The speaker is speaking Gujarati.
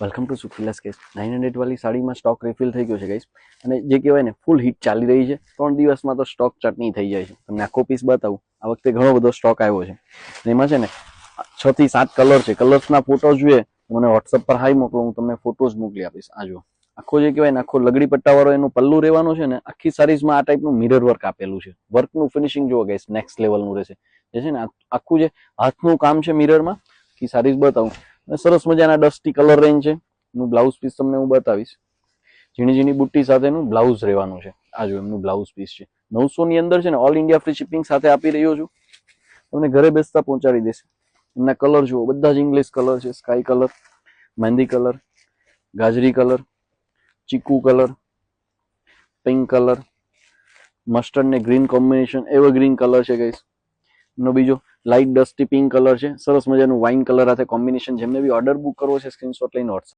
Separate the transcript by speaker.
Speaker 1: વેલકમ ટુ સુખીલાસ કેસ 900 વાળી સાડીમાં સ્ટોક રિફિલ થઈ ગયો છે ગાઈસ, અને જે કહેવાય ને ફૂલ હિટ ચાલી રહી છે. 3 દિવસમાં તો સ્ટોક ચટણી થઈ જાય છે. તમને આખો પીસ બતાવું. આ વખતે ઘણો બધો સ્ટોક આવ્યો છે. એમાં છે ને 6 થી 7 કલર છે. કલર્સના ફોટો જોઈએ મને વોટ્સઅપ પર હાઈ મોકલો, હું તમને ફોટોઝ મોકલી આપીશ. આ જો આખો જે કહેવાય ને આખો લગડી પટ્ટા વાળો એનું પલ્લું રહેવાનું છે ને, આખી સારીઝમાં આ ટાઈપનું મિરર વર્ક આપેલું છે. વર્કનું ફિનિશિંગ જુઓ ગાઈસ, નેક્સ્ટ લેવલનું રહેશે. જે છે ને આખું જે હાથનું કામ છે મિરરમાં, કે સારીઝ બતાવું. સરસ મજાના ડસ્ટી કલર રેન્જ છે. એનું બ્લાઉઝ પીસ તમને હું બતાવીશ. ઝીણી ઝીણી બુટ્ટી સાથેનું બ્લાઉઝ રહેવાનું છે. આ જો એમનું બ્લાઉઝ પીસ છે. 900 ની અંદર છે ને, ઓલ ઇન્ડિયા ફ્રી શિપિંગ સાથે આપી રહ્યો છું. તમને ઘરે બેસતા પહોંચાડી દેશે. એમના કલર જુઓ, બધા જ ઇંગ્લિશ કલર છે. સ્કાય કલર, મહેંદી કલર, ગાજરી કલર, ચીકુ કલર, પિંક કલર, મસ્ટર્ડ ને ગ્રીન કોમ્બિનેશન એવરગ્રીન કલર છે ગાઈસ. એનો બીજો લાઇટ ડસ્ટી પિંક કલર છે. સરસ મજાનું વાઇન કલર સાથે કોમ્બિનેશન. જેમને બી ઓર્ડર બુક કરવો છે સ્ક્રીનશોટ લઈને વોટ્સઅપ